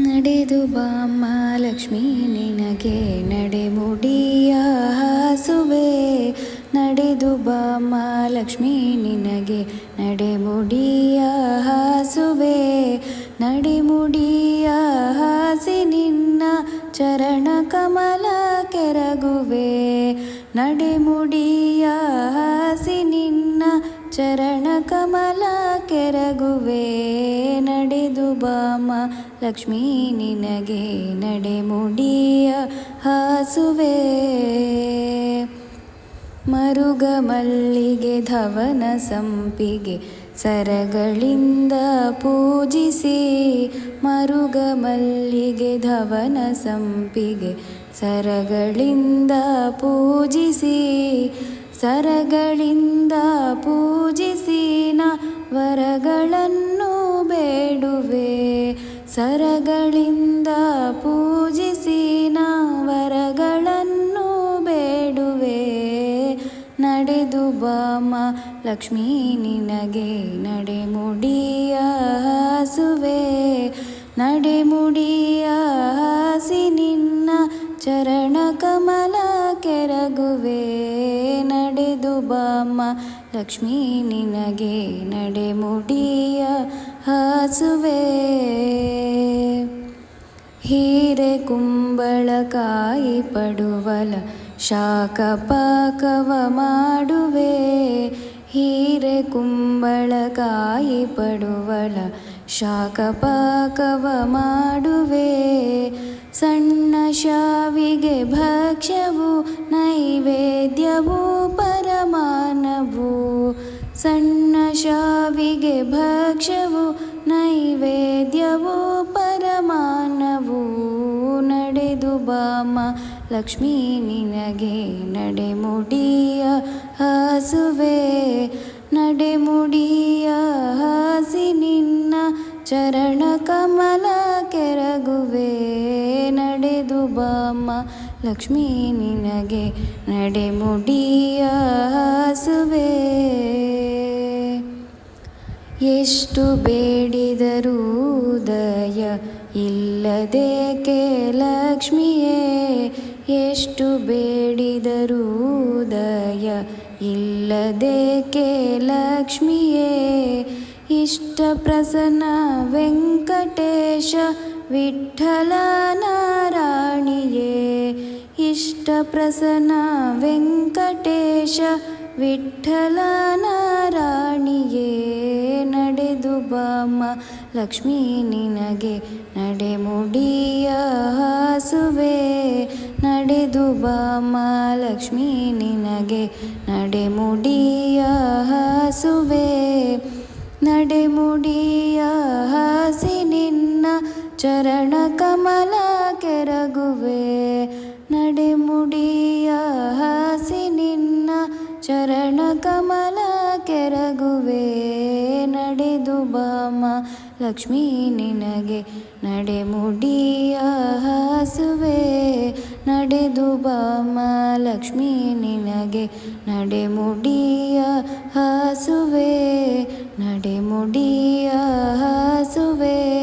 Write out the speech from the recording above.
ನಡೆದು ಬಾಮ್ಮ ಲಕ್ಷ್ಮೀ ನಿನಗೆ ನಡೆಮುಡಿಯ ಹಾಸುವೆ. ನಡೆದು ಬಾಮ್ಮ ಲಕ್ಷ್ಮೀ ನಿನಗೆ ನಡೆಮುಡಿಯ ಹಾಸುವೆ. ನಡೆಮುಡಿಯ ಹಾಸಿ ನಿನ್ನ ಚರಣ ಕಮಲ ಕೆರಗುವೆ. ನಡೆಮುಡಿಯ ಹಾಸಿ ನಿನ್ನ ಚರಣ ಕಮಲ ಕೆರಗುವೆ. ನಡೆದು ಬಾಮ್ಮ ಲಕ್ಷ್ಮೀ ನಿನಗೆ ನಡೆಮುಡಿಯ ಹಾಸುವೆ. ಮರುಗ ಮಲ್ಲಿಗೆ ಧವನ ಸಂಪಿಗೆ ಸರಗಳಿಂದ ಪೂಜಿಸಿ. ಮರುಗ ಮಲ್ಲಿಗೆ ಧವನ ಸಂಪಿಗೆ ಸರಗಳಿಂದ ಪೂಜಿಸಿ. ಸರಗಳಿಂದ ಪೂಜಿಸಿ ನ ವರಗಳನ್ನು ಬೇಡುವೆ. ಸರಗಳಿಂದ ಪೂಜಿಸಿ ನ ವರಗಳನ್ನು ಬೇಡುವೆ. ನಡೆದು ಬಾಮ್ಮ ಲಕ್ಷ್ಮೀ ನಿನಗೆ ನಡೆಮುಡಿಯ ಹಾಸುವೆ. ನಡೆಮುಡಿಯ ಹಾಸಿ ನಿನ್ನ ಚರಣ ಕಮಲ ಕೆರಗುವೆ. ನಡೆದು ಬಾಮ್ಮ ಲಕ್ಷ್ಮೀ ನಿನಗೆ ನಡೆಮುಡಿಯ ಹಾಸುವೆ. ಹೀರೆ ಕುಂಬಳಕಾಯಿ ಪಡುವಲ ಶಾಖ ಪಾಕವ ಮಾಡುವೆ. ಹೀರೆ ಕುಂಬಳಕಾಯಿ ಪಡುವಲ ಶಾಖ ಪಾಕವ ಮಾಡುವೆ. ಸಣ್ಣ ಶಾವಿಗೆ ಭಕ್ಷ್ಯವು ನೈವೇದ್ಯವು ಪರಮಾನವು. ಸಣ್ಣ ಶಾವಿಗೆ ಭಕ್ಷ್ಯವು ನೈವೇದ್ಯವು ಪರಮಾನವು. ನಡೆದು ಬಾಮ್ಮ ಲಕ್ಷ್ಮೀ ನಿನಗೆ ನಡೆಮುಡಿಯ ಹಾಸುವೆ. ನಡೆಮುಡಿಯ ಹಾಸಿ ನಿನ್ನ ಚರಣ ಕಮಲ ಕೆರಗುವೆ. ನಡೆದು ಬಾಮ್ಮ ಲಕ್ಷ್ಮೀ ನಿನಗೆ ನಡೆಮುಡಿಯ ಹಾಸುವೆ. ಎಷ್ಟು ಬೇಡಿದರೂ ದಯ ಇಲ್ಲದೇಕೆ ಲಕ್ಷ್ಮಿಯೇ. ಎಷ್ಟು ಬೇಡಿದರೂ ದಯ ಇಲ್ಲದೇಕೆ ಲಕ್ಷ್ಮಿಯೇ. ಇಷ್ಟ ಪ್ರಸನ್ನ ವೆಂಕಟೇಶ ವಿಠ್ಠಲ ನಾರಾಯಣಿಯೇ. ಇಷ್ಟ ಪ್ರಸನ್ನ ವೆಂಕಟೇಶ ವಿಠ್ಠಲ ನಾರಾಯಣಿಯೇ. ನಡೆದು ಬಾಮ್ಮ ಲಕ್ಷ್ಮೀ ನಿನಗೆ ನಡೆಮುಡಿಯ ಹಾಸುವೆ. ನಡೆದು ಬಾಮ್ಮ ಲಕ್ಷ್ಮೀ ನಿನಗೆ ನಡೆಮುಡಿಯ ಹಾಸುವೆ. ನಡೆಮುಡಿಯ ಹಾಸಿ ನಿನ್ನ ಚರಣ ಕಮಲ ಕೆರಗುವೆ. ನಡೆಮುಡಿಯ ಹಾಸಿ ನಿನ್ನ ಚರಣ ಕಮಲ ಕೆರಗುವೆ. ನಡೆದು ಬಾಮ್ಮ ಲಕ್ಷ್ಮೀ ನಿನಗೆ ನಡೆಮುಡಿಯ ಹಾಸುವೆ. ನಡೆದು ಬಾಮ್ಮ ಲಕ್ಷ್ಮೀ ನಿನಗೆ ನಡೆಮುಡಿಯ ಹಾಸುವೆ. ನಡೆಮುಡಿಯ ಹಾಸುವೆ.